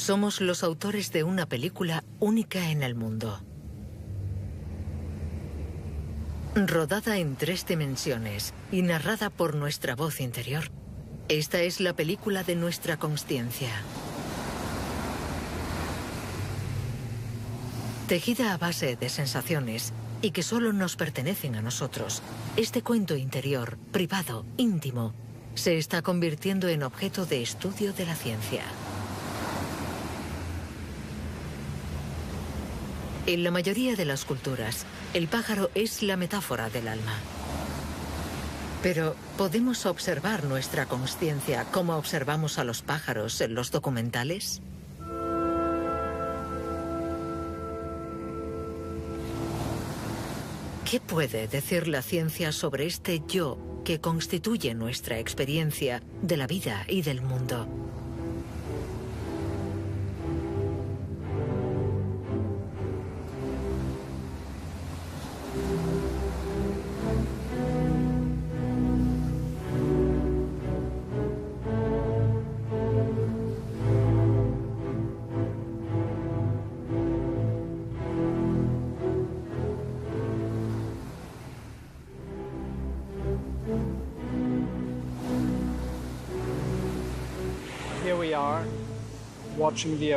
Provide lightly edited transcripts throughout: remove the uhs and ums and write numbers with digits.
Somos los autores de una película única en el mundo. Rodada en 3 dimensiones y narrada por nuestra voz interior. Esta es la película de nuestra consciencia. Tejida a base de sensaciones y que solo nos pertenecen a nosotros, este cuento interior, privado, íntimo, se está convirtiendo en objeto de estudio de la ciencia. En la mayoría de las culturas, el pájaro es la metáfora del alma. Pero, ¿podemos observar nuestra consciencia como observamos a los pájaros en los documentales? ¿Qué puede decir la ciencia sobre este yo que constituye nuestra experiencia de la vida y del mundo?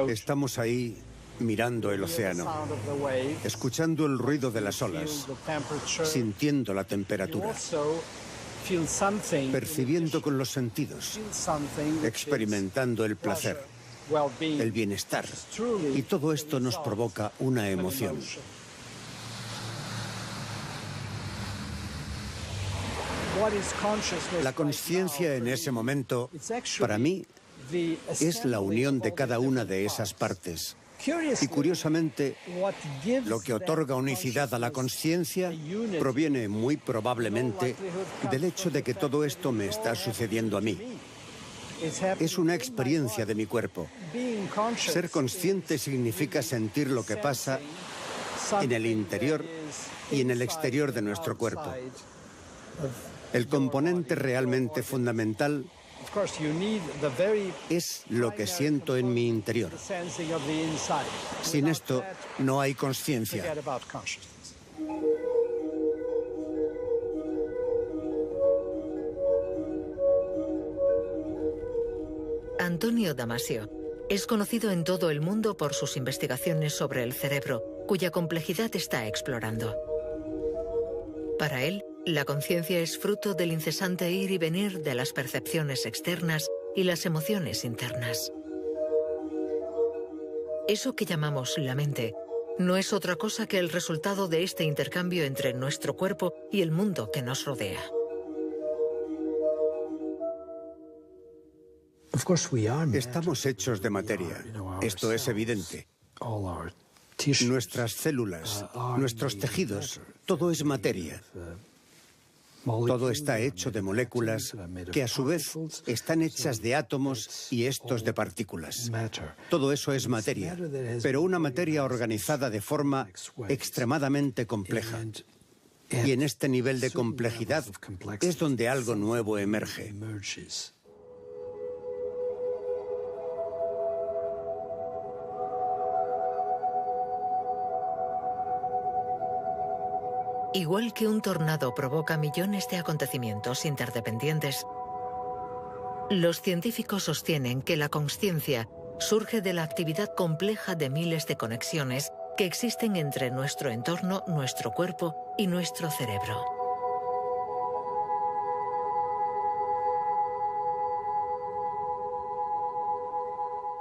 Estamos ahí mirando el océano, escuchando el ruido de las olas, sintiendo la temperatura, percibiendo con los sentidos, experimentando el placer, el bienestar. Y todo esto nos provoca una emoción. La conciencia en ese momento, para mí, es la unión de cada una de esas partes. Y curiosamente, lo que otorga unicidad a la conciencia proviene muy probablemente del hecho de que todo esto me está sucediendo a mí. Es una experiencia de mi cuerpo. Ser consciente significa sentir lo que pasa en el interior y en el exterior de nuestro cuerpo. El componente realmente fundamental es lo que siento en mi interior. Sin esto, no hay consciencia. Antonio Damasio es conocido en todo el mundo por sus investigaciones sobre el cerebro, cuya complejidad está explorando. Para él, la conciencia es fruto del incesante ir y venir de las percepciones externas y las emociones internas. Eso que llamamos la mente no es otra cosa que el resultado de este intercambio entre nuestro cuerpo y el mundo que nos rodea. Estamos hechos de materia. Esto es evidente. Nuestras células, nuestros tejidos, todo es materia. Todo está hecho de moléculas que a su vez están hechas de átomos y estos de partículas. Todo eso es materia, pero una materia organizada de forma extremadamente compleja. Y en este nivel de complejidad es donde algo nuevo emerge. Igual que un tornado provoca millones de acontecimientos interdependientes, los científicos sostienen que la consciencia surge de la actividad compleja de miles de conexiones que existen entre nuestro entorno, nuestro cuerpo y nuestro cerebro.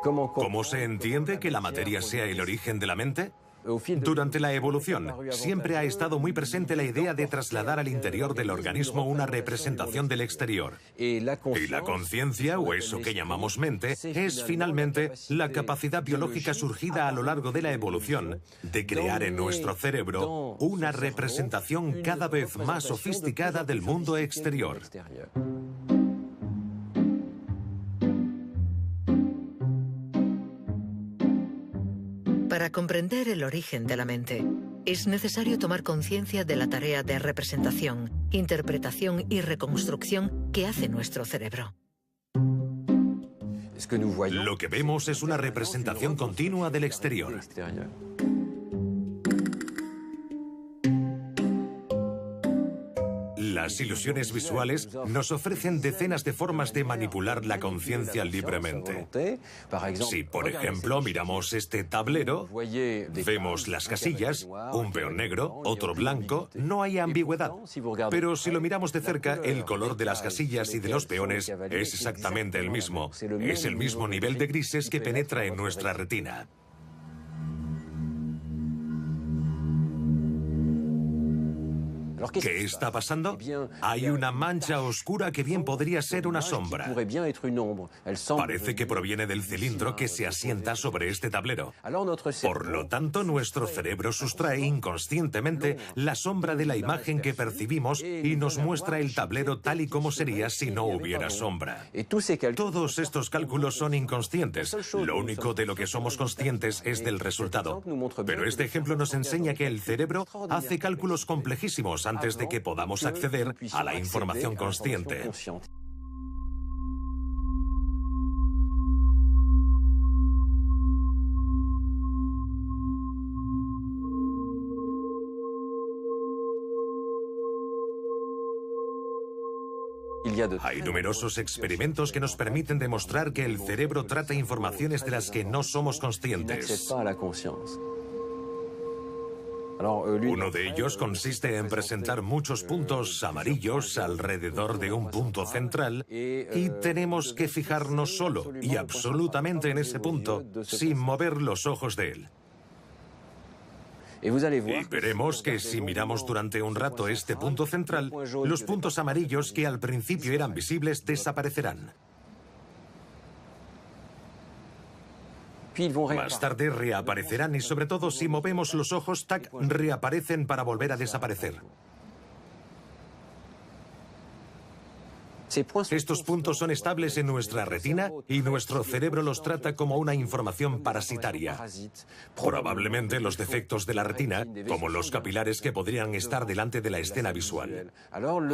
¿Cómo se entiende que la materia sea el origen de la mente? Durante la evolución, siempre ha estado muy presente la idea de trasladar al interior del organismo una representación del exterior. Y la conciencia, o eso que llamamos mente, es finalmente la capacidad biológica surgida a lo largo de la evolución de crear en nuestro cerebro una representación cada vez más sofisticada del mundo exterior. Para comprender el origen de la mente, es necesario tomar conciencia de la tarea de representación, interpretación y reconstrucción que hace nuestro cerebro. Lo que vemos es una representación continua del exterior. Las ilusiones visuales nos ofrecen decenas de formas de manipular la conciencia libremente. Si, por ejemplo, miramos este tablero, vemos las casillas, un peón negro, otro blanco, no hay ambigüedad. Pero si lo miramos de cerca, el color de las casillas y de los peones es exactamente el mismo. Es el mismo nivel de grises que penetra en nuestra retina. ¿Qué está pasando? Hay una mancha oscura que bien podría ser una sombra. Parece que proviene del cilindro que se asienta sobre este tablero. Por lo tanto, nuestro cerebro sustrae inconscientemente la sombra de la imagen que percibimos y nos muestra el tablero tal y como sería si no hubiera sombra. Todos estos cálculos son inconscientes. Lo único de lo que somos conscientes es del resultado. Pero este ejemplo nos enseña que el cerebro hace cálculos complejísimos antes de que podamos acceder a la información consciente. Hay numerosos experimentos que nos permiten demostrar que el cerebro trata informaciones de las que no somos conscientes. Uno de ellos consiste en presentar muchos puntos amarillos alrededor de un punto central y tenemos que fijarnos solo y absolutamente en ese punto sin mover los ojos de él. Y veremos que si miramos durante un rato este punto central, los puntos amarillos que al principio eran visibles desaparecerán. Más tarde reaparecerán y sobre todo si movemos los ojos, tac, reaparecen para volver a desaparecer. Estos puntos son estables en nuestra retina y nuestro cerebro los trata como una información parasitaria. Probablemente los defectos de la retina, como los capilares que podrían estar delante de la escena visual.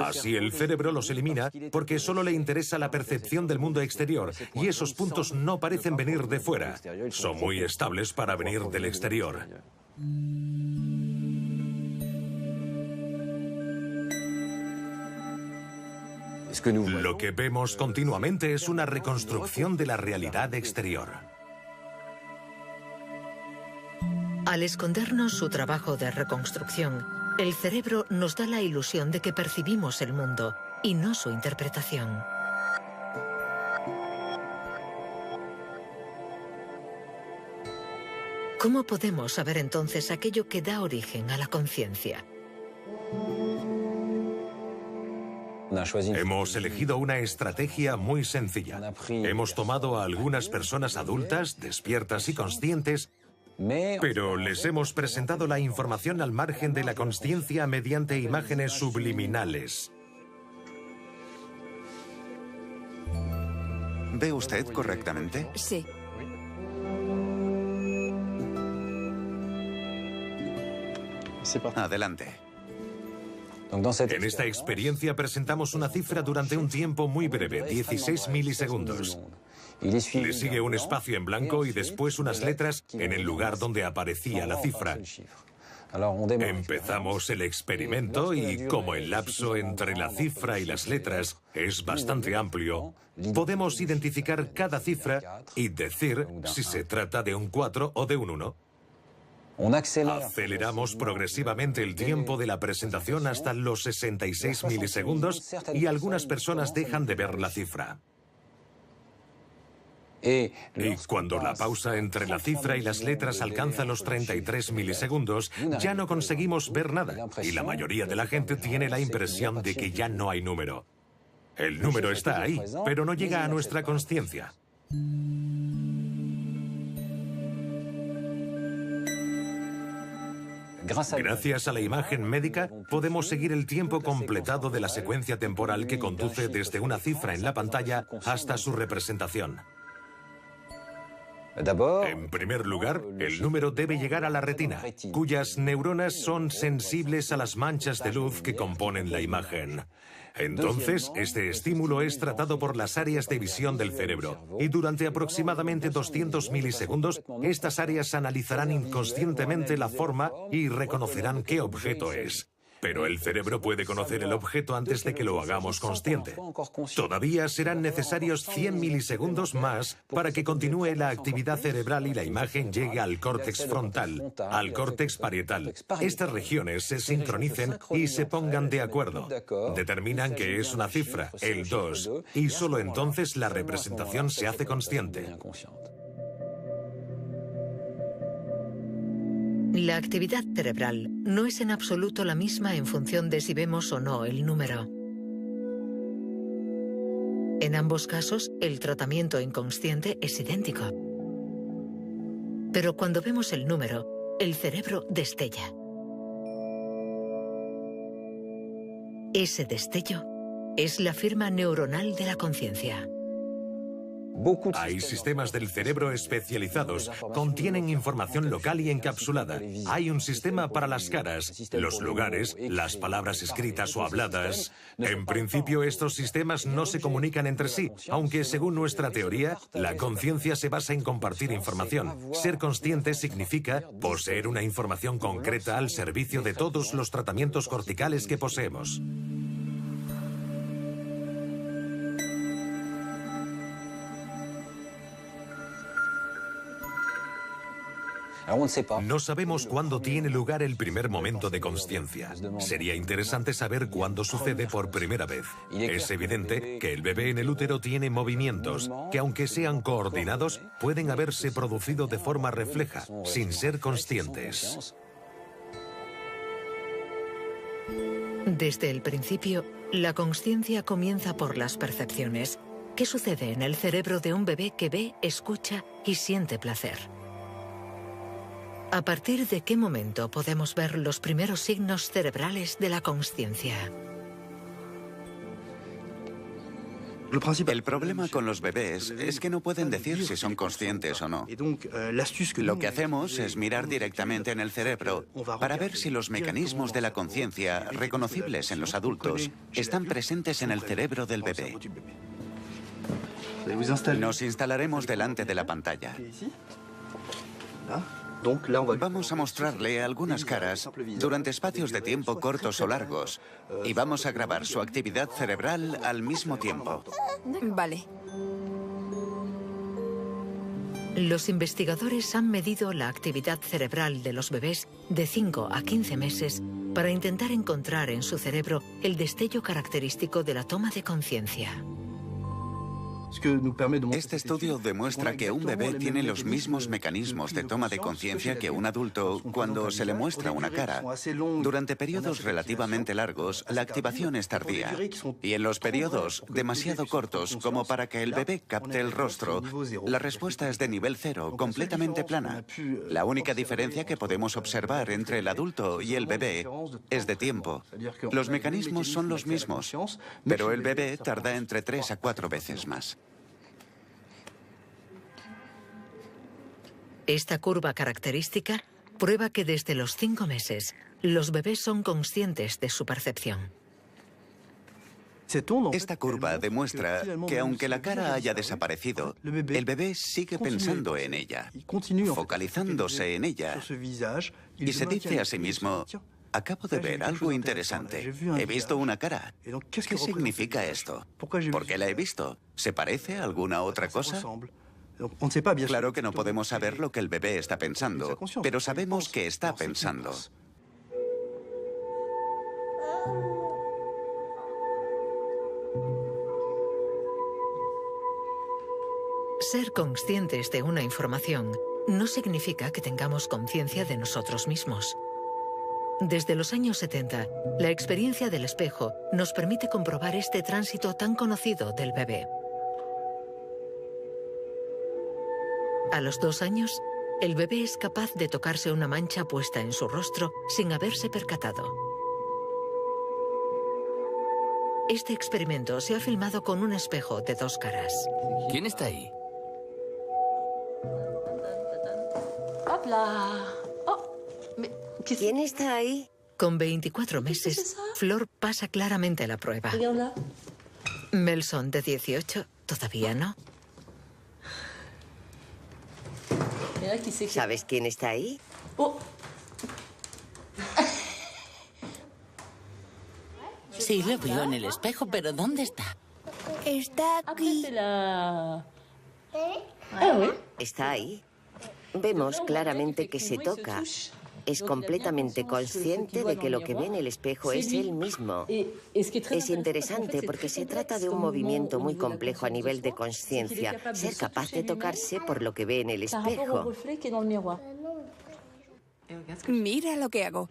Así el cerebro los elimina porque solo le interesa la percepción del mundo exterior y esos puntos no parecen venir de fuera. Son muy estables para venir del exterior. Lo que vemos continuamente es una reconstrucción de la realidad exterior. Al escondernos su trabajo de reconstrucción, el cerebro nos da la ilusión de que percibimos el mundo y no su interpretación. ¿Cómo podemos saber entonces aquello que da origen a la conciencia? Hemos elegido una estrategia muy sencilla. Hemos tomado a algunas personas adultas, despiertas y conscientes, pero les hemos presentado la información al margen de la consciencia mediante imágenes subliminales. ¿Ve usted correctamente? Sí. Adelante. En esta experiencia presentamos una cifra durante un tiempo muy breve, 16 milisegundos. Le sigue un espacio en blanco y después unas letras en el lugar donde aparecía la cifra. Empezamos el experimento y como el lapso entre la cifra y las letras es bastante amplio, podemos identificar cada cifra y decir si se trata de un 4 o de un 1. Aceleramos progresivamente el tiempo de la presentación hasta los 66 milisegundos y algunas personas dejan de ver la cifra. Y cuando la pausa entre la cifra y las letras alcanza los 33 milisegundos, ya no conseguimos ver nada y la mayoría de la gente tiene la impresión de que ya no hay número. El número está ahí, pero no llega a nuestra consciencia. Gracias a la imagen médica, podemos seguir el tiempo completado de la secuencia temporal que conduce desde una cifra en la pantalla hasta su representación. En primer lugar, el número debe llegar a la retina, cuyas neuronas son sensibles a las manchas de luz que componen la imagen. Entonces, este estímulo es tratado por las áreas de visión del cerebro y durante aproximadamente 200 milisegundos, estas áreas analizarán inconscientemente la forma y reconocerán qué objeto es. Pero el cerebro puede conocer el objeto antes de que lo hagamos consciente. Todavía serán necesarios 100 milisegundos más para que continúe la actividad cerebral y la imagen llegue al córtex frontal, al córtex parietal. Estas regiones se sincronicen y se pongan de acuerdo. Determinan que es una cifra, el 2, y solo entonces la representación se hace consciente. La actividad cerebral no es en absoluto la misma en función de si vemos o no el número. En ambos casos, el tratamiento inconsciente es idéntico. Pero cuando vemos el número, el cerebro destella. Ese destello es la firma neuronal de la conciencia. Hay sistemas del cerebro especializados, contienen información local y encapsulada. Hay un sistema para las caras, los lugares, las palabras escritas o habladas. En principio, estos sistemas no se comunican entre sí, aunque según nuestra teoría, la conciencia se basa en compartir información. Ser consciente significa poseer una información concreta al servicio de todos los tratamientos corticales que poseemos. No sabemos cuándo tiene lugar el primer momento de consciencia. Sería interesante saber cuándo sucede por primera vez. Es evidente que el bebé en el útero tiene movimientos que, aunque sean coordinados, pueden haberse producido de forma refleja, sin ser conscientes. Desde el principio, la consciencia comienza por las percepciones. ¿Qué sucede en el cerebro de un bebé que ve, escucha y siente placer? ¿A partir de qué momento podemos ver los primeros signos cerebrales de la consciencia? El problema con los bebés es que no pueden decir si son conscientes o no. Lo que hacemos es mirar directamente en el cerebro para ver si los mecanismos de la conciencia, reconocibles en los adultos, están presentes en el cerebro del bebé. Nos instalaremos delante de la pantalla. Vamos a mostrarle algunas caras durante espacios de tiempo cortos o largos y vamos a grabar su actividad cerebral al mismo tiempo. Vale. Los investigadores han medido la actividad cerebral de los bebés de 5 a 15 meses para intentar encontrar en su cerebro el destello característico de la toma de conciencia. Este estudio demuestra que un bebé tiene los mismos mecanismos de toma de conciencia que un adulto cuando se le muestra una cara. Durante periodos relativamente largos, la activación es tardía. Y en los periodos demasiado cortos como para que el bebé capte el rostro, la respuesta es de nivel 0, completamente plana. La única diferencia que podemos observar entre el adulto y el bebé es de tiempo. Los mecanismos son los mismos, pero el bebé tarda entre 3 a 4 veces más. Esta curva característica prueba que desde los 5 meses los bebés son conscientes de su percepción. Esta curva demuestra que aunque la cara haya desaparecido, el bebé sigue pensando en ella, focalizándose en ella, y se dice a sí mismo: acabo de ver algo interesante. He visto una cara. ¿Qué significa esto? ¿Por qué la he visto? ¿Se parece a alguna otra cosa? Claro que no podemos saber lo que el bebé está pensando, pero sabemos que está pensando. Ser conscientes de una información no significa que tengamos conciencia de nosotros mismos. Desde los años 70, la experiencia del espejo nos permite comprobar este tránsito tan conocido del bebé. A los 2 años, el bebé es capaz de tocarse una mancha puesta en su rostro sin haberse percatado. Este experimento se ha filmado con un espejo de 2 caras. ¿Quién está ahí? ¿Quién está ahí? Con 24 meses, Flor pasa claramente la prueba. Melson, de 18, todavía no. ¿Sabes quién está ahí? Sí, lo vio en el espejo, pero ¿dónde está? Está aquí. Está ahí. Vemos claramente que se toca. Es completamente consciente de que lo que ve en el espejo es él mismo. Es interesante porque se trata de un movimiento muy complejo a nivel de consciencia, ser capaz de tocarse por lo que ve en el espejo. Mira lo que hago.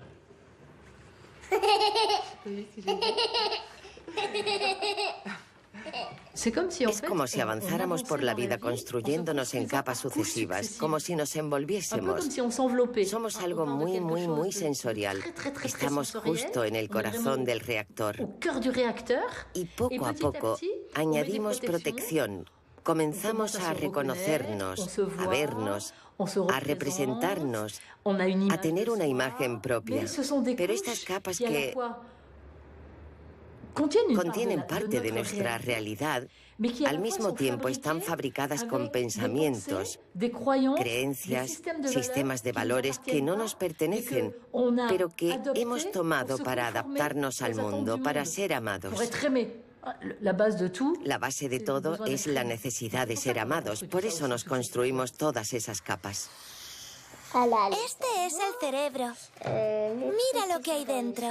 Es como si avanzáramos por la vida construyéndonos en capas sucesivas, como si nos envolviésemos. Somos algo muy, muy, muy sensorial. Estamos justo en el corazón del reactor. Y poco a poco añadimos protección. Comenzamos a reconocernos, a vernos, a representarnos, a tener una imagen propia. Pero estas capas que contienen parte de nuestra realidad, al mismo tiempo están fabricadas con pensamientos, creencias, sistemas de valores que no nos pertenecen, pero que hemos tomado para adaptarnos al mundo, para ser amados. La base de todo es la necesidad de ser amados, por eso nos construimos todas esas capas. Este es el cerebro. Mira lo que hay dentro.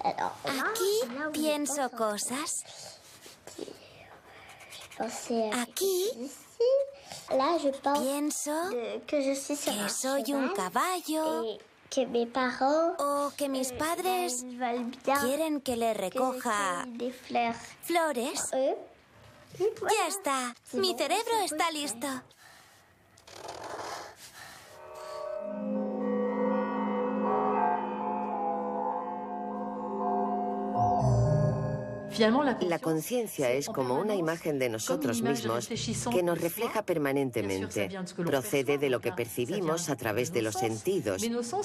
Aquí pienso cosas. Aquí pienso que soy un caballo o que mis padres quieren que le recoja flores. Ya está. Mi cerebro está listo. La conciencia es como una imagen de nosotros mismos que nos refleja permanentemente. Procede de lo que percibimos a través de los sentidos,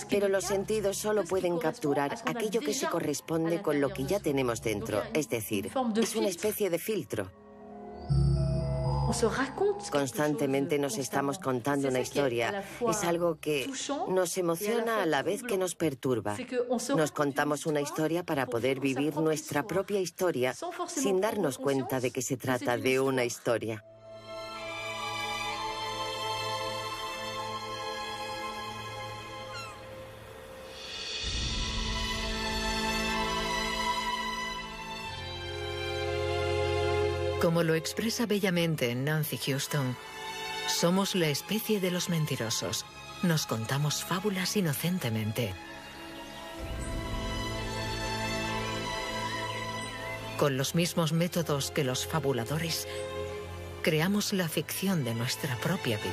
pero los sentidos solo pueden capturar aquello que se corresponde con lo que ya tenemos dentro, es decir, es una especie de filtro. Constantemente nos estamos contando una historia. Es algo que nos emociona a la vez que nos perturba. Nos contamos una historia para poder vivir nuestra propia historia sin darnos cuenta de que se trata de una historia. Como lo expresa bellamente Nancy Houston, somos la especie de los mentirosos. Nos contamos fábulas inocentemente. Con los mismos métodos que los fabuladores, creamos la ficción de nuestra propia vida.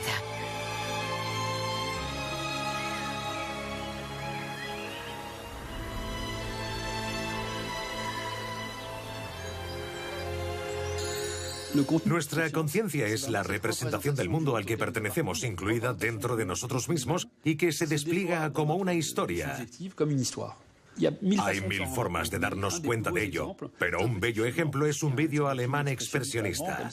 Nuestra conciencia es la representación del mundo al que pertenecemos, incluida dentro de nosotros mismos, y que se despliega como una historia. Hay 1000 formas de darnos cuenta de ello, pero un bello ejemplo es un vídeo alemán expresionista.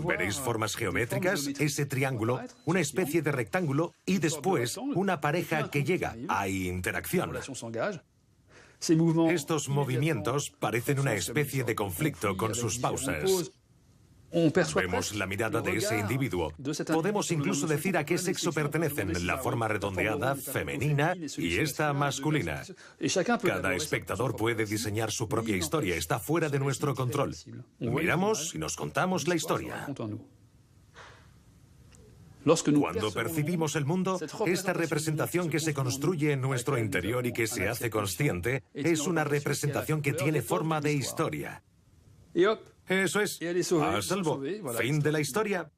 Veréis formas geométricas, ese triángulo, una especie de rectángulo y después una pareja que llega. Hay interacción. Estos movimientos parecen una especie de conflicto con sus pausas. Vemos la mirada de ese individuo. Podemos incluso decir a qué sexo pertenecen, la forma redondeada, femenina, y esta masculina. Cada espectador puede diseñar su propia historia, está fuera de nuestro control. Miramos y nos contamos la historia. Cuando percibimos el mundo, esta representación que se construye en nuestro interior y que se hace consciente, es una representación que tiene forma de historia. Eso es, a salvo. Fin de la historia.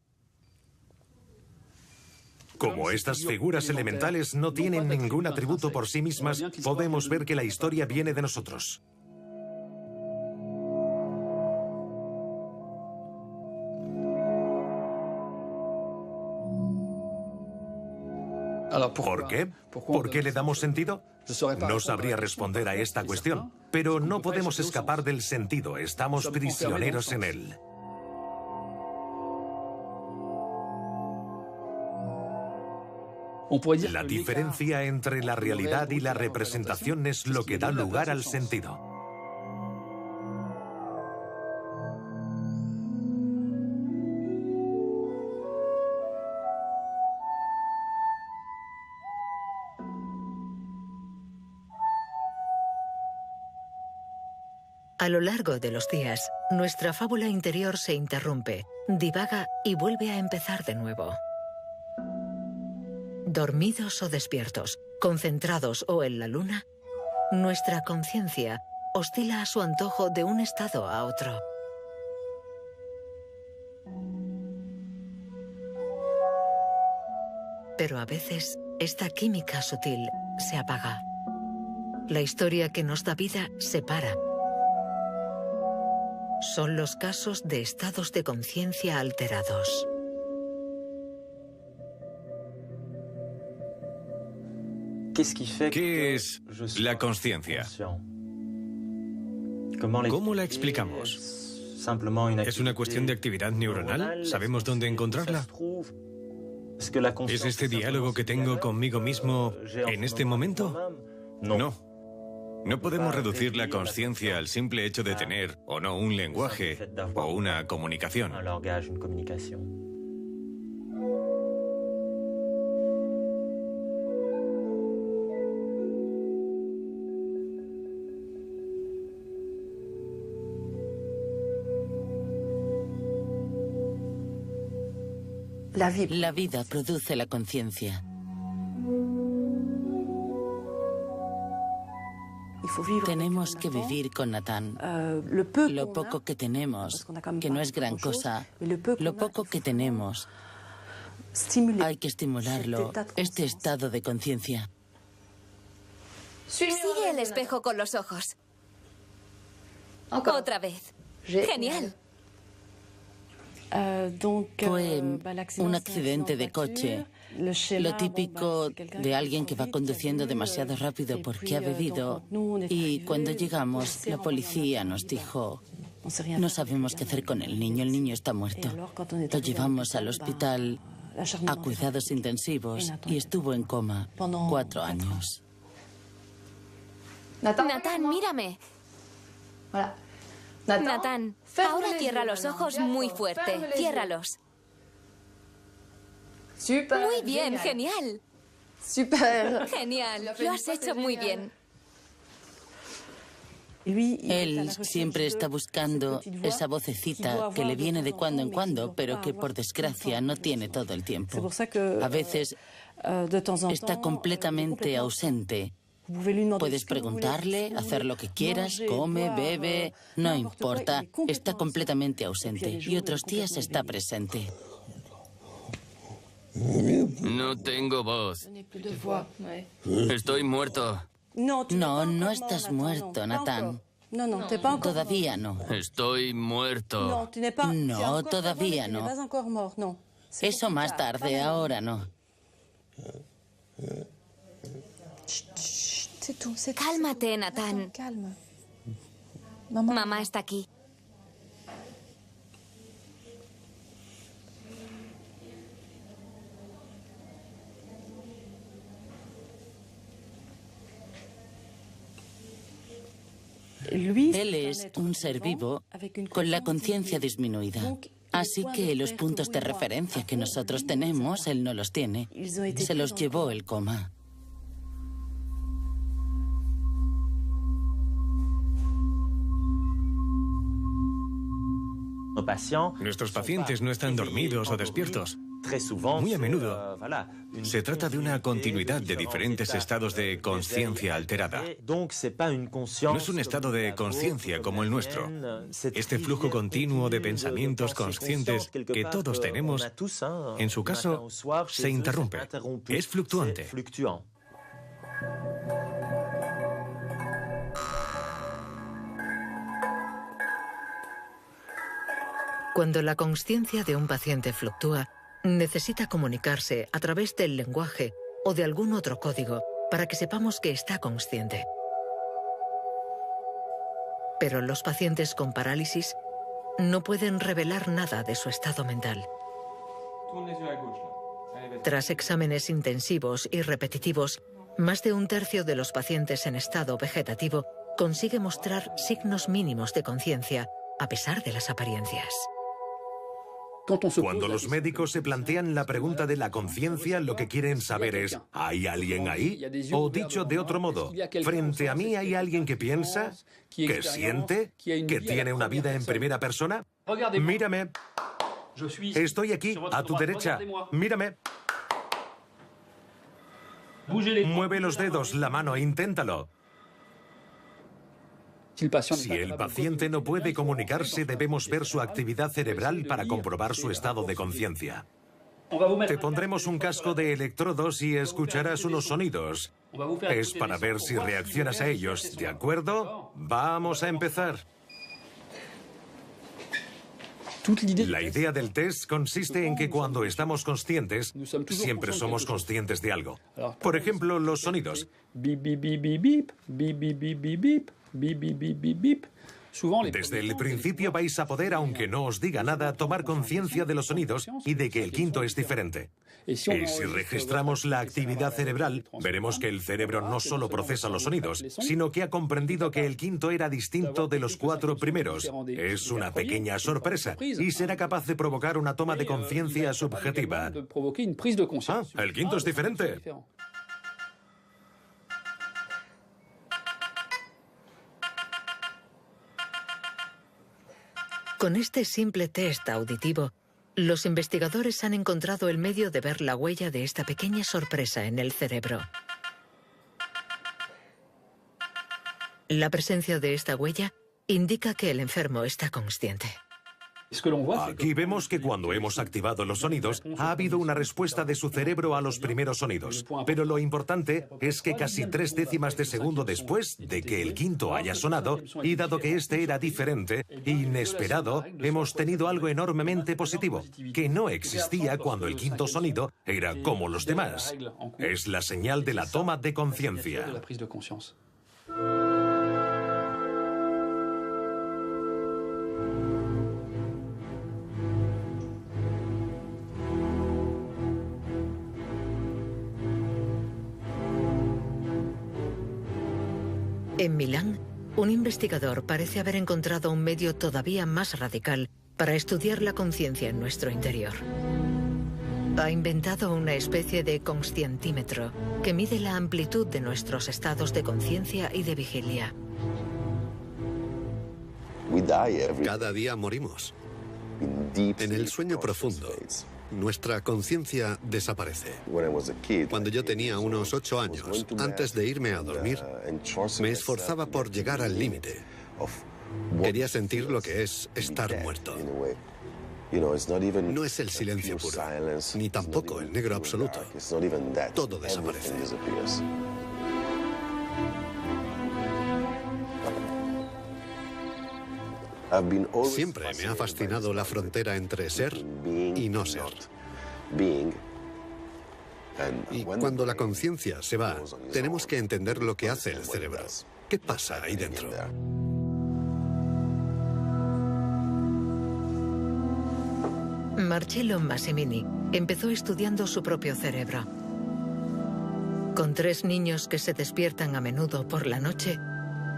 Como estas figuras elementales no tienen ningún atributo por sí mismas, podemos ver que la historia viene de nosotros. ¿Por qué? ¿Por qué le damos sentido? No sabría responder a esta cuestión, pero no podemos escapar del sentido, estamos prisioneros en él. La diferencia entre la realidad y la representación es lo que da lugar al sentido. A lo largo de los días, nuestra fábula interior se interrumpe, divaga y vuelve a empezar de nuevo. Dormidos o despiertos, concentrados o en la luna, nuestra conciencia oscila a su antojo de un estado a otro. Pero a veces, esta química sutil se apaga. La historia que nos da vida se para. Son los casos de estados de conciencia alterados. ¿Qué es la consciencia? ¿Cómo la explicamos? ¿Es una cuestión de actividad neuronal? ¿Sabemos dónde encontrarla? ¿Es este diálogo que tengo conmigo mismo en este momento? No. No podemos reducir la consciencia al simple hecho de tener o no un lenguaje o una comunicación. La vida produce la conciencia. Tenemos que vivir con Nathan. Lo poco que tenemos, que no es gran cosa, lo poco que tenemos, hay que estimularlo, este estado de conciencia. Sigue el espejo con los ojos. Otra vez. Genial. Fue un accidente de coche. Lo típico de alguien que va conduciendo demasiado rápido porque ha bebido. Y cuando llegamos, la policía nos dijo, no sabemos qué hacer con el niño está muerto. Lo llevamos al hospital a cuidados intensivos y estuvo en coma 4 años. Nathan, mírame. Nathan, ahora cierra los ojos muy fuerte. Ciérralos. Muy bien, genial. Genial, lo has hecho muy bien. Él siempre está buscando esa vocecita que le viene de cuando en cuando, pero que por desgracia no tiene todo el tiempo. A veces está completamente ausente. Puedes preguntarle, hacer lo que quieras, come, bebe, no importa, está completamente ausente. Y otros días está presente. No tengo voz. Estoy muerto. No estás muerto, Nathan. Todavía no. Estoy muerto. No, todavía no. Eso más tarde, ahora no. Cálmate, Nathan. Mamá está aquí. Él es un ser vivo con la conciencia disminuida. Así que los puntos de referencia que nosotros tenemos, él no los tiene. Se los llevó el coma. Nuestros pacientes no están dormidos o despiertos. Muy a menudo se trata de una continuidad de diferentes estados de conciencia alterada. No es un estado de conciencia como el nuestro. Este flujo continuo de pensamientos conscientes que todos tenemos, en su caso, se interrumpe. Es fluctuante. Cuando la consciencia de un paciente fluctúa, necesita comunicarse a través del lenguaje o de algún otro código para que sepamos que está consciente. Pero los pacientes con parálisis no pueden revelar nada de su estado mental. Tras exámenes intensivos y repetitivos, más de un tercio de los pacientes en estado vegetativo consigue mostrar signos mínimos de conciencia, a pesar de las apariencias. Cuando los médicos se plantean la pregunta de la conciencia, lo que quieren saber es, ¿hay alguien ahí? O dicho de otro modo, ¿frente a mí hay alguien que piensa, que siente, que tiene una vida en primera persona? Mírame. Estoy aquí, a tu derecha. Mírame. Mueve los dedos, la mano, inténtalo. Si el paciente no puede comunicarse, debemos ver su actividad cerebral para comprobar su estado de conciencia. Te pondremos un casco de electrodos y escucharás unos sonidos. Es para ver si reaccionas a ellos, ¿de acuerdo? Vamos a empezar. La idea del test consiste en que cuando estamos conscientes, siempre somos conscientes de algo. Por ejemplo, los sonidos. Desde el principio vais a poder, aunque no os diga nada, tomar conciencia de los sonidos y de que el quinto es diferente. Y si registramos la actividad cerebral, veremos que el cerebro no solo procesa los sonidos, sino que ha comprendido que el quinto era distinto de los 4 primeros. Es una pequeña sorpresa y será capaz de provocar una toma de conciencia subjetiva. Ah, el quinto es diferente. Con este simple test auditivo, los investigadores han encontrado el medio de ver la huella de esta pequeña sorpresa en el cerebro. La presencia de esta huella indica que el enfermo está consciente. Aquí vemos que cuando hemos activado los sonidos, ha habido una respuesta de su cerebro a los primeros sonidos. Pero lo importante es que casi 3 décimas de segundo después de que el quinto haya sonado, y dado que este era diferente, inesperado, hemos tenido algo enormemente positivo, que no existía cuando el quinto sonido era como los demás. Es la señal de la toma de conciencia. En Milán, un investigador parece haber encontrado un medio todavía más radical para estudiar la conciencia en nuestro interior. Ha inventado una especie de conscientímetro que mide la amplitud de nuestros estados de conciencia y de vigilia. Cada día morimos. En el sueño profundo, nuestra conciencia desaparece. Cuando yo tenía unos 8 años, antes de irme a dormir, me esforzaba por llegar al límite. Quería sentir lo que es estar muerto. No es el silencio puro, ni tampoco el negro absoluto. Todo desaparece. Siempre me ha fascinado la frontera entre ser y no ser. Y cuando la conciencia se va, tenemos que entender lo que hace el cerebro. ¿Qué pasa ahí dentro? Marcello Massimini empezó estudiando su propio cerebro. Con 3 niños que se despiertan a menudo por la noche,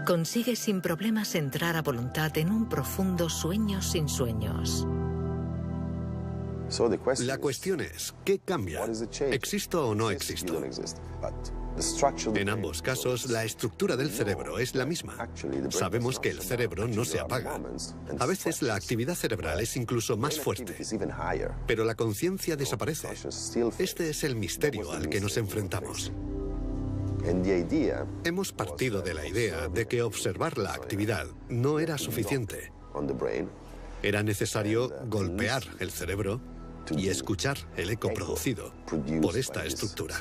consigue sin problemas entrar a voluntad en un profundo sueño sin sueños. La cuestión es, ¿qué cambia? ¿Existo o no existo? En ambos casos, la estructura del cerebro es la misma. Sabemos que el cerebro no se apaga. A veces la actividad cerebral es incluso más fuerte, pero la conciencia desaparece. Este es el misterio al que nos enfrentamos. Hemos partido de la idea de que observar la actividad no era suficiente. Era necesario golpear el cerebro y escuchar el eco producido por esta estructura.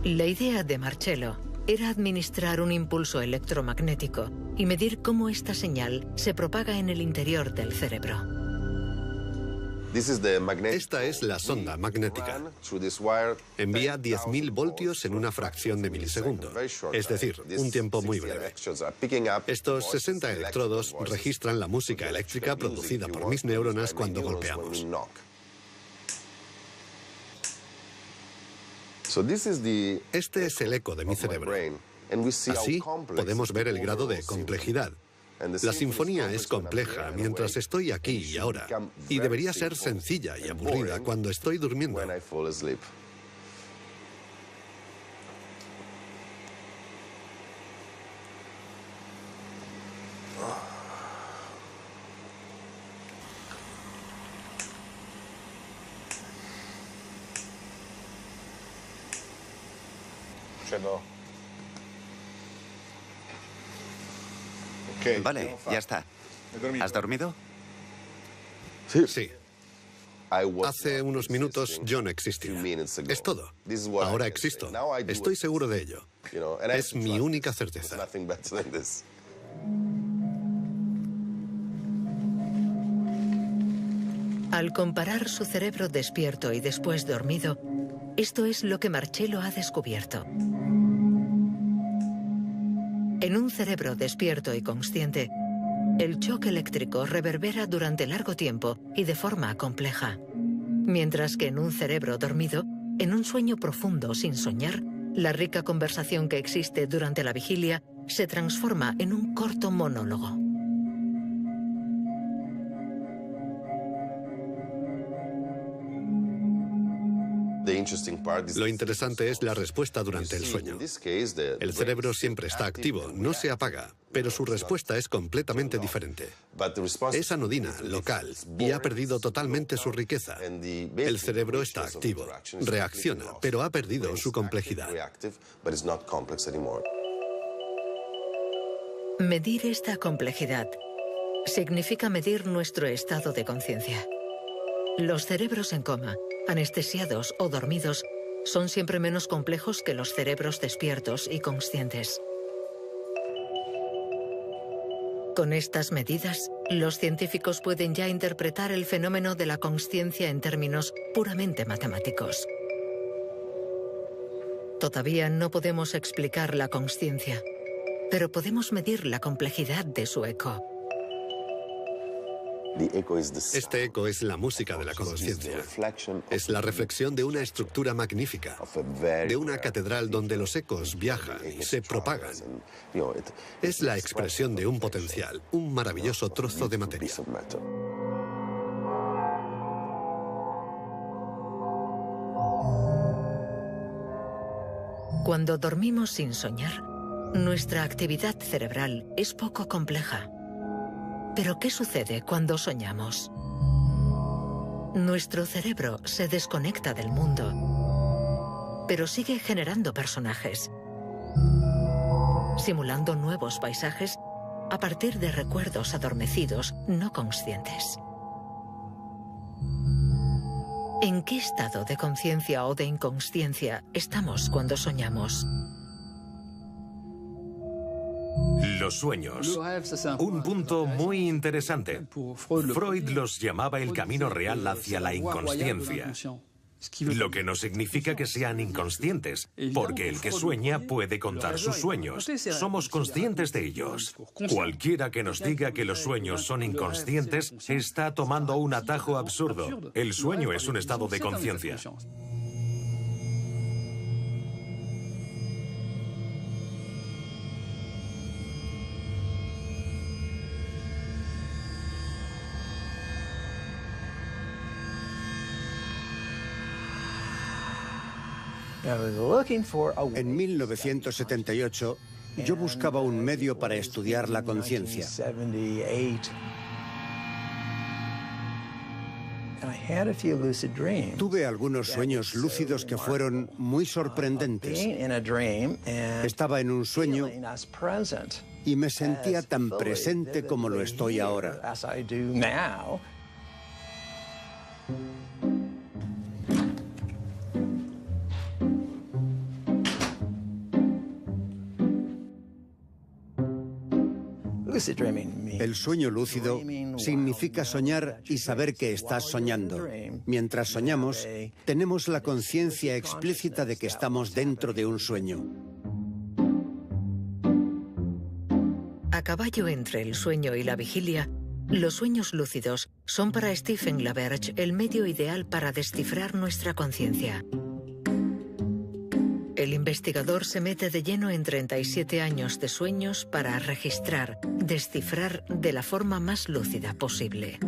La idea de Marcello era administrar un impulso electromagnético y medir cómo esta señal se propaga en el interior del cerebro. Esta es la sonda magnética. Envía 10.000 voltios en una fracción de milisegundo, es decir, un tiempo muy breve. Estos 60 electrodos registran la música eléctrica producida por mis neuronas cuando golpeamos. Este es el eco de mi cerebro. Así podemos ver el grado de complejidad. La sinfonía es compleja mientras estoy aquí y ahora, y debería ser sencilla y aburrida cuando estoy durmiendo. Vale, ya está. ¿Has dormido? Sí. Hace unos minutos yo no existía. Es todo. Ahora existo. Estoy seguro de ello. Es mi única certeza. Al comparar su cerebro despierto y después dormido, esto es lo que Marcello ha descubierto. En un cerebro despierto y consciente, el choque eléctrico reverbera durante largo tiempo y de forma compleja. Mientras que en un cerebro dormido, en un sueño profundo sin soñar, la rica conversación que existe durante la vigilia se transforma en un corto monólogo. Lo interesante es la respuesta durante el sueño. El cerebro siempre está activo, no se apaga, pero su respuesta es completamente diferente. Es anodina, local, y ha perdido totalmente su riqueza. El cerebro está activo, reacciona, pero ha perdido su complejidad. Medir esta complejidad significa medir nuestro estado de conciencia. Los cerebros en coma, anestesiados o dormidos, son siempre menos complejos que los cerebros despiertos y conscientes. Con estas medidas, los científicos pueden ya interpretar el fenómeno de la consciencia en términos puramente matemáticos. Todavía no podemos explicar la consciencia, pero podemos medir la complejidad de su eco. Este eco es la música de la conciencia. Es la reflexión de una estructura magnífica, de una catedral donde los ecos viajan y se propagan. Es la expresión de un potencial, un maravilloso trozo de materia. Cuando dormimos sin soñar, nuestra actividad cerebral es poco compleja. Pero ¿qué sucede cuando soñamos? Nuestro cerebro se desconecta del mundo, pero sigue generando personajes, simulando nuevos paisajes a partir de recuerdos adormecidos no conscientes. ¿En qué estado de conciencia o de inconsciencia estamos cuando soñamos? Los sueños. Un punto muy interesante. Freud los llamaba el camino real hacia la inconsciencia. Lo que no significa que sean inconscientes, porque el que sueña puede contar sus sueños. Somos conscientes de ellos. Cualquiera que nos diga que los sueños son inconscientes está tomando un atajo absurdo. El sueño es un estado de conciencia. En 1978, yo buscaba un medio para estudiar la conciencia. Tuve algunos sueños lúcidos que fueron muy sorprendentes. Estaba en un sueño y me sentía tan presente como lo estoy ahora. El sueño lúcido significa soñar y saber que estás soñando. Mientras soñamos, tenemos la conciencia explícita de que estamos dentro de un sueño. A caballo entre el sueño y la vigilia, los sueños lúcidos son para Stephen LaBerge el medio ideal para descifrar nuestra conciencia. El investigador se mete de lleno en 37 años de sueños para registrar, descifrar de la forma más lúcida posible.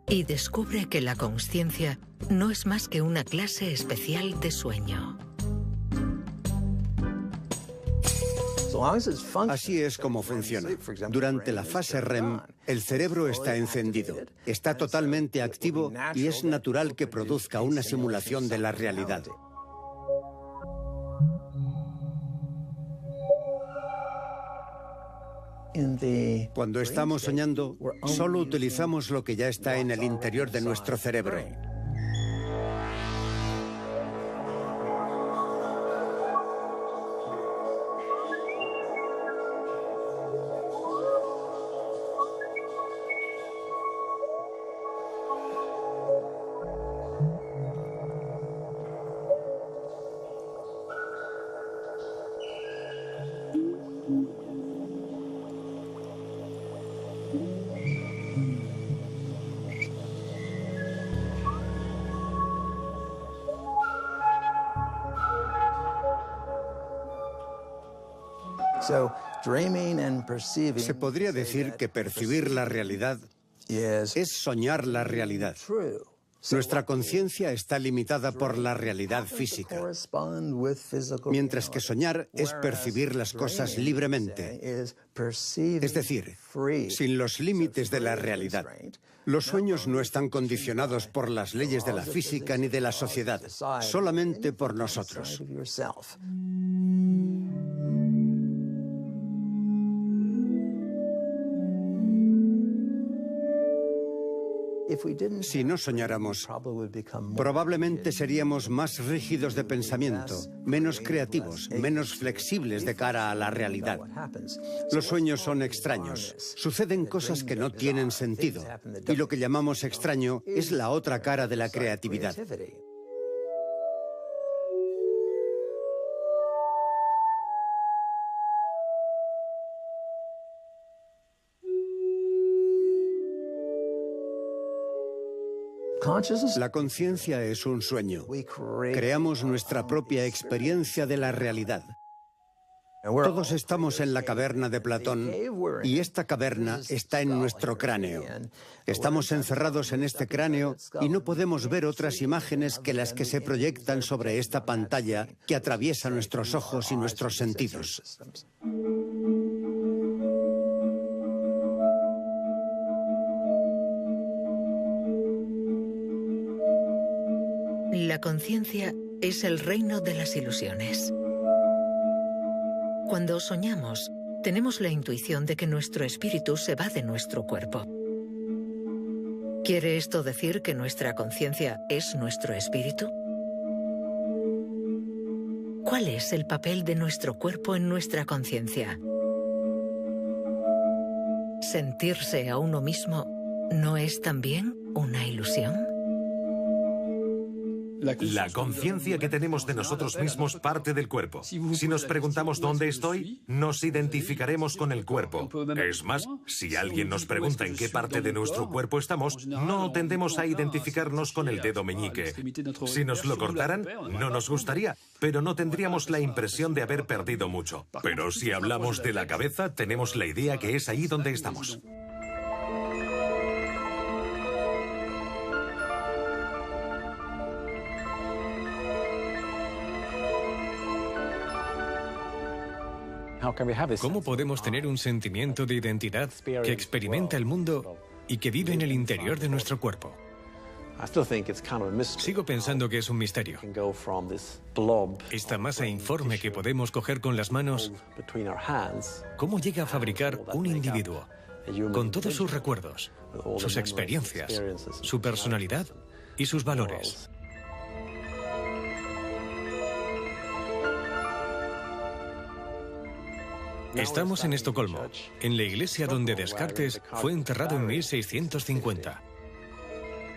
Y descubre que la consciencia no es más que una clase especial de sueño. Así es como funciona. Durante la fase REM, el cerebro está encendido, está totalmente activo y es natural que produzca una simulación de la realidad. Cuando estamos soñando, solo utilizamos lo que ya está en el interior de nuestro cerebro. Se podría decir que percibir la realidad es soñar la realidad. Nuestra conciencia está limitada por la realidad física, mientras que soñar es percibir las cosas libremente, es decir, sin los límites de la realidad. Los sueños no están condicionados por las leyes de la física ni de la sociedad, solamente por nosotros. Si no soñáramos, probablemente seríamos más rígidos de pensamiento, menos creativos, menos flexibles de cara a la realidad. Los sueños son extraños, suceden cosas que no tienen sentido, y lo que llamamos extraño es la otra cara de la creatividad. La conciencia es un sueño. Creamos nuestra propia experiencia de la realidad. Todos estamos en la caverna de Platón y esta caverna está en nuestro cráneo. Estamos encerrados en este cráneo y no podemos ver otras imágenes que las que se proyectan sobre esta pantalla que atraviesa nuestros ojos y nuestros sentidos. La conciencia es el reino de las ilusiones. Cuando soñamos, tenemos la intuición de que nuestro espíritu se va de nuestro cuerpo. ¿Quiere esto decir que nuestra conciencia es nuestro espíritu? ¿Cuál es el papel de nuestro cuerpo en nuestra conciencia? ¿Sentirse a uno mismo no es también una ilusión? La conciencia que tenemos de nosotros mismos parte del cuerpo. Si nos preguntamos dónde estoy, nos identificaremos con el cuerpo. Es más, si alguien nos pregunta en qué parte de nuestro cuerpo estamos, no tendemos a identificarnos con el dedo meñique. Si nos lo cortaran, no nos gustaría, pero no tendríamos la impresión de haber perdido mucho. Pero si hablamos de la cabeza, tenemos la idea que es ahí donde estamos. ¿Cómo podemos tener un sentimiento de identidad que experimenta el mundo y que vive en el interior de nuestro cuerpo? Sigo pensando que es un misterio. Esta masa informe que podemos coger con las manos, ¿cómo llega a fabricar un individuo con todos sus recuerdos, sus experiencias, su personalidad y sus valores? Estamos en Estocolmo, en la iglesia donde Descartes fue enterrado en 1650.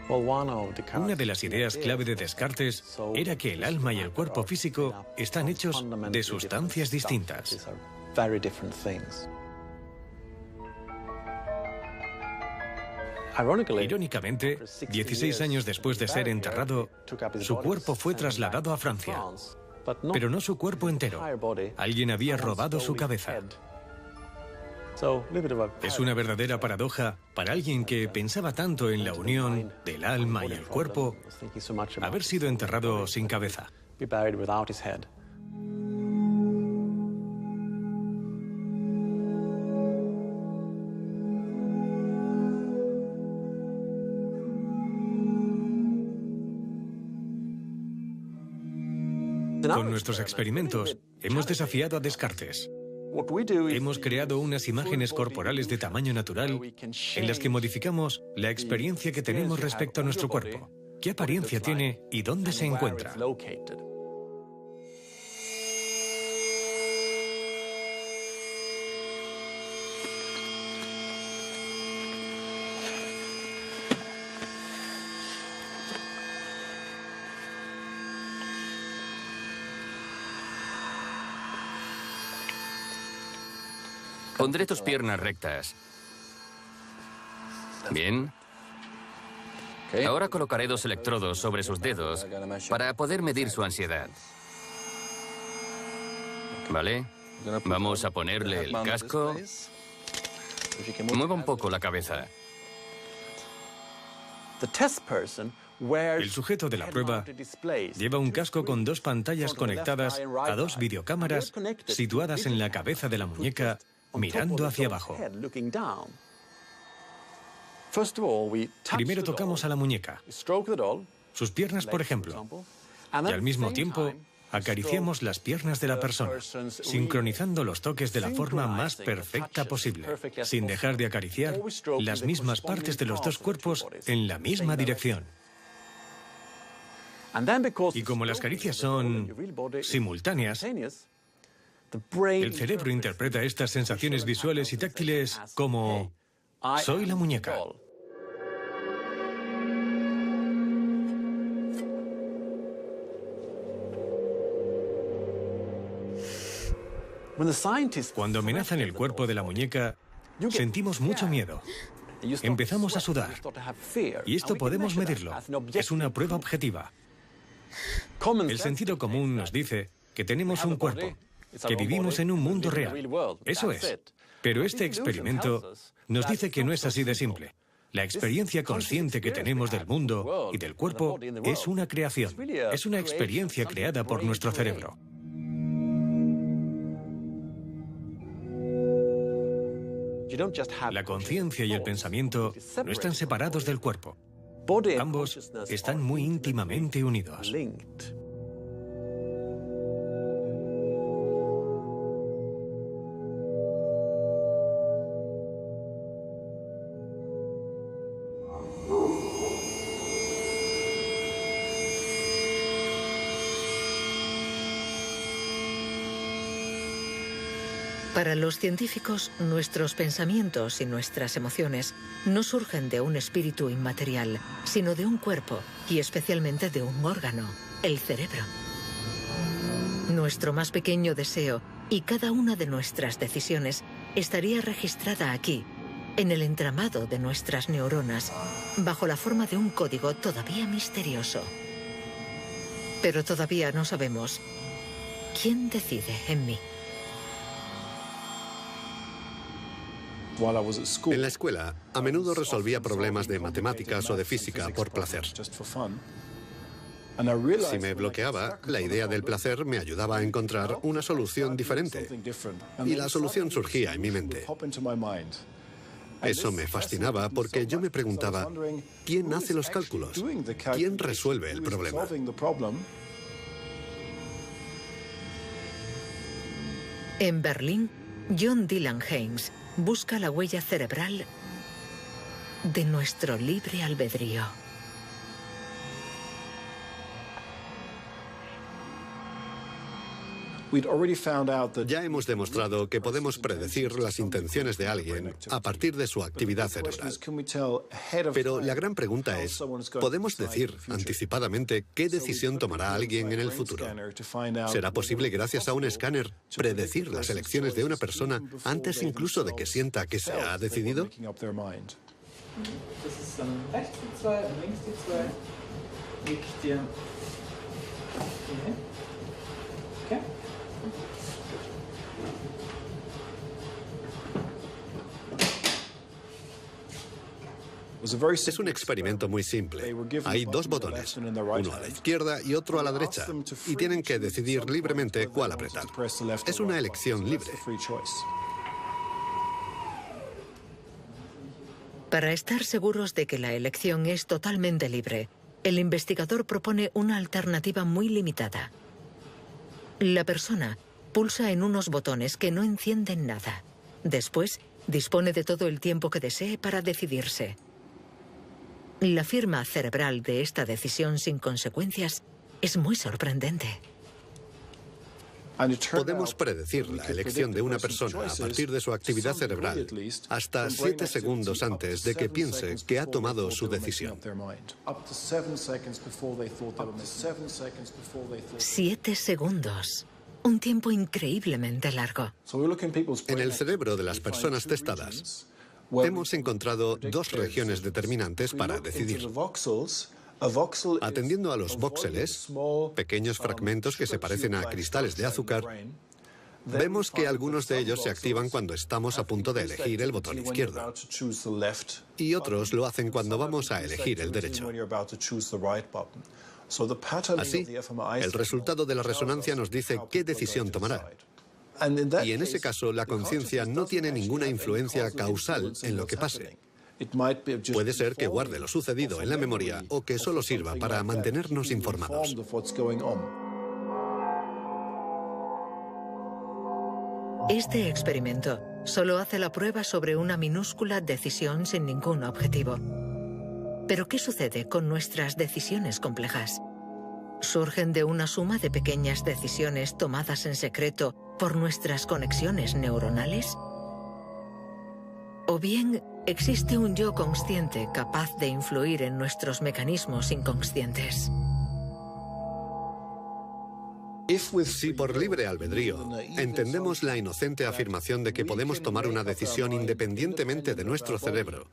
Una de las ideas clave de Descartes era que el alma y el cuerpo físico están hechos de sustancias distintas. Irónicamente, 16 años después de ser enterrado, su cuerpo fue trasladado a Francia. Pero no su cuerpo entero. Alguien había robado su cabeza. Es una verdadera paradoja para alguien que pensaba tanto en la unión del alma y el cuerpo, haber sido enterrado sin cabeza. Con nuestros experimentos, hemos desafiado a Descartes. Hemos creado unas imágenes corporales de tamaño natural en las que modificamos la experiencia que tenemos respecto a nuestro cuerpo. ¿Qué apariencia tiene y dónde se encuentra? Pondré tus piernas rectas. Bien. Ahora colocaré 2 electrodos sobre sus dedos para poder medir su ansiedad. ¿Vale? Vamos a ponerle el casco. Mueva un poco la cabeza. El sujeto de la prueba lleva un casco con 2 pantallas conectadas a 2 videocámaras situadas en la cabeza de la muñeca, mirando hacia abajo. Primero tocamos a la muñeca, sus piernas, por ejemplo, y al mismo tiempo acariciamos las piernas de la persona, sincronizando los toques de la forma más perfecta posible, sin dejar de acariciar las mismas partes de los 2 cuerpos en la misma dirección. Y como las caricias son simultáneas, el cerebro interpreta estas sensaciones visuales y táctiles como «soy la muñeca». Cuando amenazan el cuerpo de la muñeca, sentimos mucho miedo. Empezamos a sudar. Y esto podemos medirlo. Es una prueba objetiva. El sentido común nos dice que tenemos un cuerpo, que vivimos en un mundo real. Eso es. Pero este experimento nos dice que no es así de simple. La experiencia consciente que tenemos del mundo y del cuerpo es una creación. Es una experiencia creada por nuestro cerebro. La conciencia y el pensamiento no están separados del cuerpo. Ambos están muy íntimamente unidos. Para los científicos, nuestros pensamientos y nuestras emociones no surgen de un espíritu inmaterial, sino de un cuerpo y especialmente de un órgano, el cerebro. Nuestro más pequeño deseo y cada una de nuestras decisiones estaría registrada aquí, en el entramado de nuestras neuronas, bajo la forma de un código todavía misterioso. Pero todavía no sabemos quién decide en mí. En la escuela, a menudo resolvía problemas de matemáticas o de física por placer. Si me bloqueaba, la idea del placer me ayudaba a encontrar una solución diferente. Y la solución surgía en mi mente. Eso me fascinaba porque yo me preguntaba, ¿quién hace los cálculos? ¿Quién resuelve el problema? En Berlín, John Dylan Haynes busca la huella cerebral de nuestro libre albedrío. Ya hemos demostrado que podemos predecir las intenciones de alguien a partir de su actividad cerebral. Pero la gran pregunta es, ¿podemos decir anticipadamente qué decisión tomará alguien en el futuro? ¿Será posible, gracias a un escáner, predecir las elecciones de una persona antes incluso de que sienta que se ha decidido? Es un experimento muy simple. Hay dos botones, uno a la izquierda y otro a la derecha, y tienen que decidir libremente cuál apretar. Es una elección libre. Para estar seguros de que la elección es totalmente libre, el investigador propone una alternativa muy limitada. La persona pulsa en unos botones que no encienden nada. Después, dispone de todo el tiempo que desee para decidirse. La firma cerebral de esta decisión sin consecuencias es muy sorprendente. Podemos predecir la elección de una persona a partir de su actividad cerebral hasta 7 segundos antes de que piense que ha tomado su decisión. 7 segundos. Un tiempo increíblemente largo. En el cerebro de las personas testadas, hemos encontrado dos regiones determinantes para decidir. Atendiendo a los voxeles, pequeños fragmentos que se parecen a cristales de azúcar, vemos que algunos de ellos se activan cuando estamos a punto de elegir el botón izquierdo, y otros lo hacen cuando vamos a elegir el derecho. Así, el resultado de la resonancia nos dice qué decisión tomará. Y en ese caso, la conciencia no tiene ninguna influencia causal en lo que pase. Puede ser que guarde lo sucedido en la memoria o que solo sirva para mantenernos informados. Este experimento solo hace la prueba sobre una minúscula decisión sin ningún objetivo. Pero ¿qué sucede con nuestras decisiones complejas? ¿Surgen de una suma de pequeñas decisiones tomadas en secreto por nuestras conexiones neuronales? ¿O bien existe un yo consciente capaz de influir en nuestros mecanismos inconscientes? Si por libre albedrío entendemos la inocente afirmación de que podemos tomar una decisión independientemente de nuestro cerebro,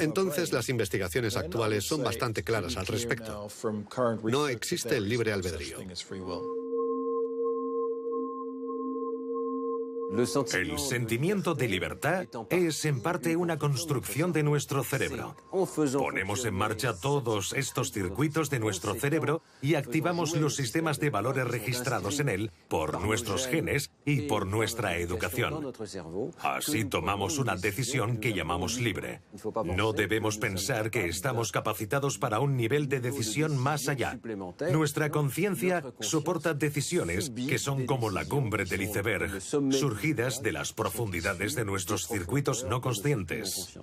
entonces las investigaciones actuales son bastante claras al respecto. No existe el libre albedrío. El sentimiento de libertad es en parte una construcción de nuestro cerebro. Ponemos en marcha todos estos circuitos de nuestro cerebro y activamos los sistemas de valores registrados en él por nuestros genes y por nuestra educación. Así tomamos una decisión que llamamos libre. No debemos pensar que estamos capacitados para un nivel de decisión más allá. Nuestra conciencia soporta decisiones que son como la cumbre del iceberg, surgidas de las profundidades de nuestros circuitos no conscientes.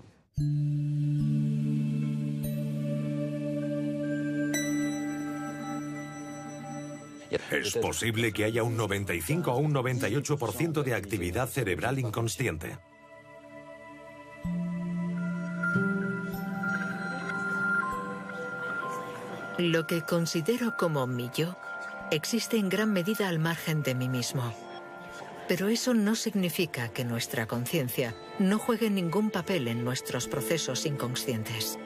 Es posible que haya un 95 o un 98% de actividad cerebral inconsciente. Lo que considero como mi yo existe en gran medida al margen de mí mismo. Pero eso no significa que nuestra conciencia no juegue ningún papel en nuestros procesos inconscientes.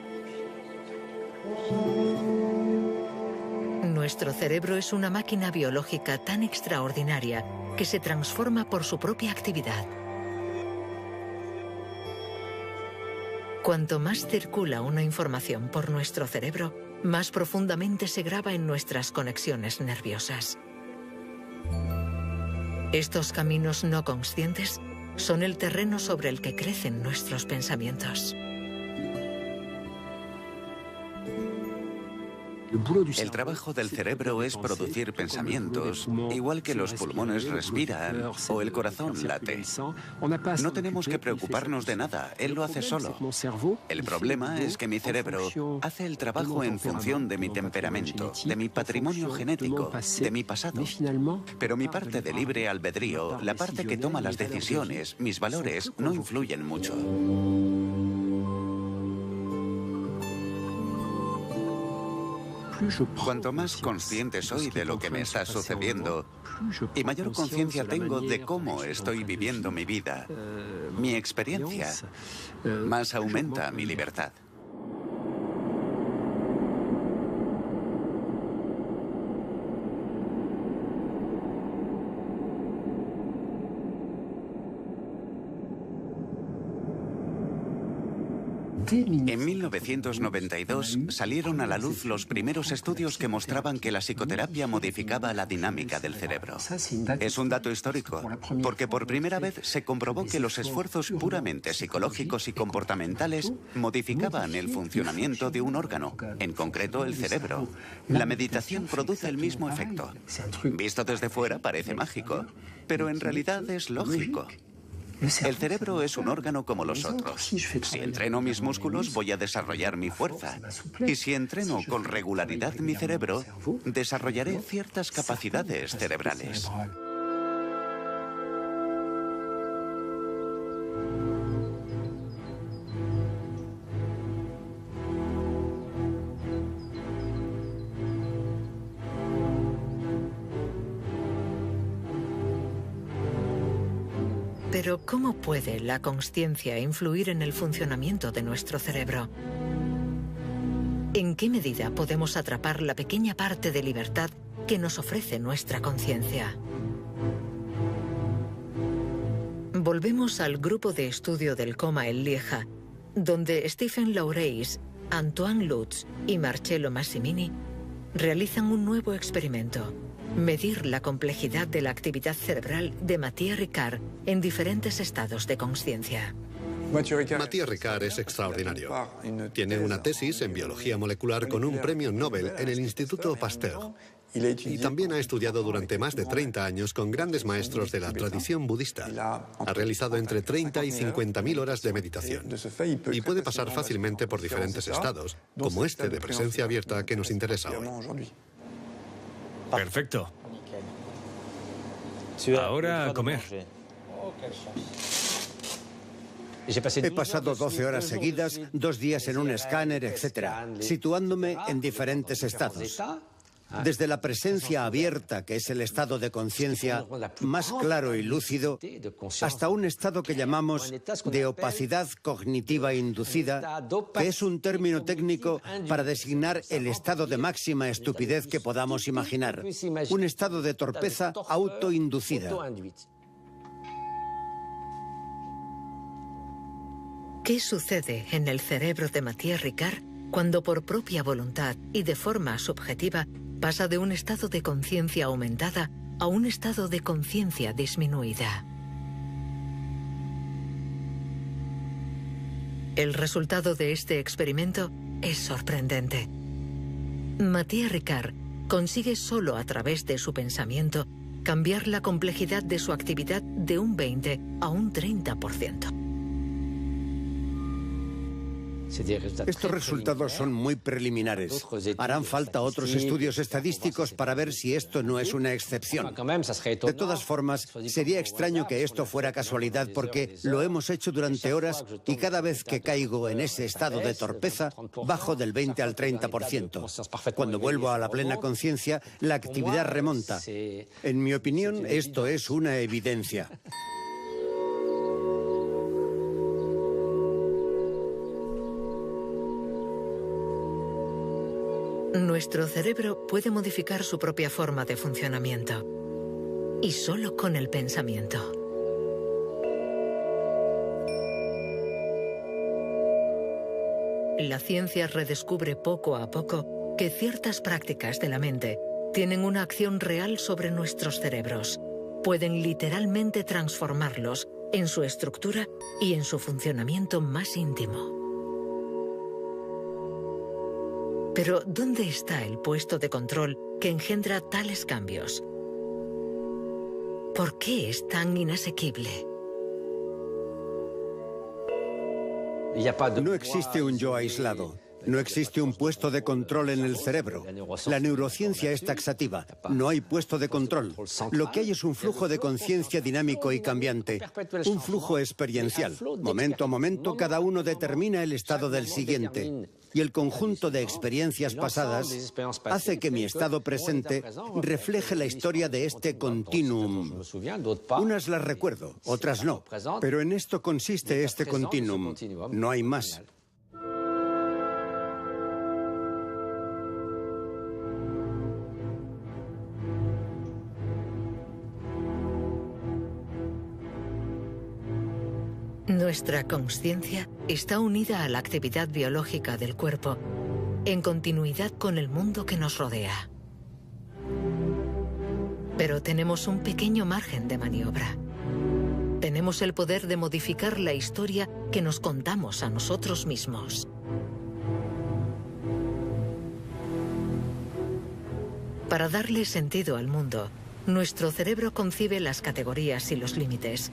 Nuestro cerebro es una máquina biológica tan extraordinaria que se transforma por su propia actividad. Cuanto más circula una información por nuestro cerebro, más profundamente se graba en nuestras conexiones nerviosas. Estos caminos no conscientes son el terreno sobre el que crecen nuestros pensamientos. El trabajo del cerebro es producir pensamientos, igual que los pulmones respiran o el corazón late. No tenemos que preocuparnos de nada, él lo hace solo. El problema es que mi cerebro hace el trabajo en función de mi temperamento, de mi patrimonio genético, de mi pasado. Pero mi parte de libre albedrío, la parte que toma las decisiones, mis valores, no influyen mucho. Cuanto más consciente soy de lo que me está sucediendo y mayor conciencia tengo de cómo estoy viviendo mi vida, mi experiencia, más aumenta mi libertad. En 1992 salieron a la luz los primeros estudios que mostraban que la psicoterapia modificaba la dinámica del cerebro. Es un dato histórico, porque por primera vez se comprobó que los esfuerzos puramente psicológicos y comportamentales modificaban el funcionamiento de un órgano, en concreto el cerebro. La meditación produce el mismo efecto. Visto desde fuera parece mágico, pero en realidad es lógico. El cerebro es un órgano como los otros. Si entreno mis músculos, voy a desarrollar mi fuerza. Y si entreno con regularidad mi cerebro, desarrollaré ciertas capacidades cerebrales. Pero ¿cómo puede la consciencia influir en el funcionamiento de nuestro cerebro? ¿En qué medida podemos atrapar la pequeña parte de libertad que nos ofrece nuestra conciencia? Volvemos al grupo de estudio del coma en Lieja, donde Stephen Laureys, Antoine Lutz y Marcello Massimini realizan un nuevo experimento. Medir la complejidad de la actividad cerebral de Mathieu Ricard en diferentes estados de consciencia. Mathieu Ricard es extraordinario. Tiene una tesis en biología molecular con un premio Nobel en el Instituto Pasteur. Y también ha estudiado durante más de 30 años con grandes maestros de la tradición budista. Ha realizado entre 30 y 50.000 horas de meditación. Y puede pasar fácilmente por diferentes estados, como este de presencia abierta que nos interesa hoy. Perfecto. Ahora a comer. He pasado 12 horas seguidas, 2 días en un escáner, etc., situándome en diferentes estados. Desde la presencia abierta, que es el estado de conciencia más claro y lúcido, hasta un estado que llamamos de opacidad cognitiva inducida, que es un término técnico para designar el estado de máxima estupidez que podamos imaginar, un estado de torpeza autoinducida. ¿Qué sucede en el cerebro de Mathieu Ricard cuando por propia voluntad y de forma subjetiva pasa de un estado de conciencia aumentada a un estado de conciencia disminuida? El resultado de este experimento es sorprendente. Mathieu Ricard consigue solo a través de su pensamiento cambiar la complejidad de su actividad de un 20 a un 30%. Estos resultados son muy preliminares. Harán falta otros estudios estadísticos para ver si esto no es una excepción. De todas formas, sería extraño que esto fuera casualidad porque lo hemos hecho durante horas y cada vez que caigo en ese estado de torpeza, bajo del 20 al 30%. Cuando vuelvo a la plena conciencia, la actividad remonta. En mi opinión, esto es una evidencia. Nuestro cerebro puede modificar su propia forma de funcionamiento, y solo con el pensamiento. La ciencia redescubre poco a poco que ciertas prácticas de la mente tienen una acción real sobre nuestros cerebros. Pueden literalmente transformarlos en su estructura y en su funcionamiento más íntimo. Pero ¿dónde está el puesto de control que engendra tales cambios? ¿Por qué es tan inasequible? No existe un yo aislado. No existe un puesto de control en el cerebro. La neurociencia es taxativa. No hay puesto de control. Lo que hay es un flujo de conciencia dinámico y cambiante. Un flujo experiencial. Momento a momento, cada uno determina el estado del siguiente. Y el conjunto de experiencias pasadas hace que mi estado presente refleje la historia de este continuum. Unas las recuerdo, otras no. Pero en esto consiste este continuum. No hay más. Nuestra consciencia está unida a la actividad biológica del cuerpo, en continuidad con el mundo que nos rodea. Pero tenemos un pequeño margen de maniobra. Tenemos el poder de modificar la historia que nos contamos a nosotros mismos. Para darle sentido al mundo, nuestro cerebro concibe las categorías y los límites.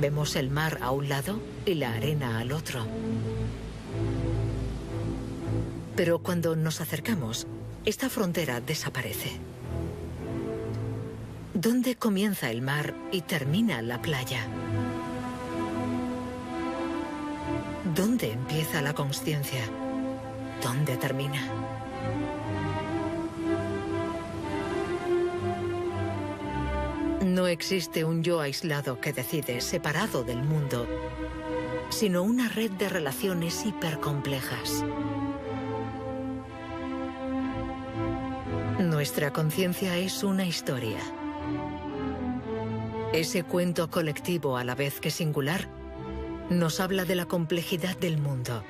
Vemos el mar a un lado y la arena al otro. Pero cuando nos acercamos, esta frontera desaparece. ¿Dónde comienza el mar y termina la playa? ¿Dónde empieza la consciencia? ¿Dónde termina? No existe un yo aislado que decide, separado del mundo, sino una red de relaciones hipercomplejas. Nuestra conciencia es una historia. Ese cuento colectivo, a la vez que singular, nos habla de la complejidad del mundo,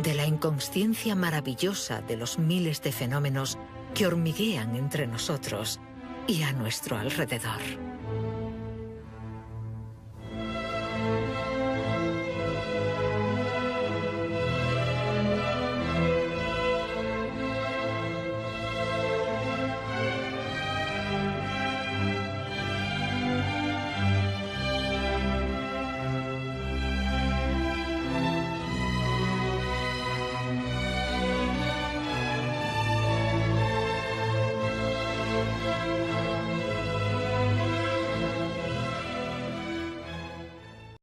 de la inconsciencia maravillosa de los miles de fenómenos que hormiguean entre nosotros y a nuestro alrededor.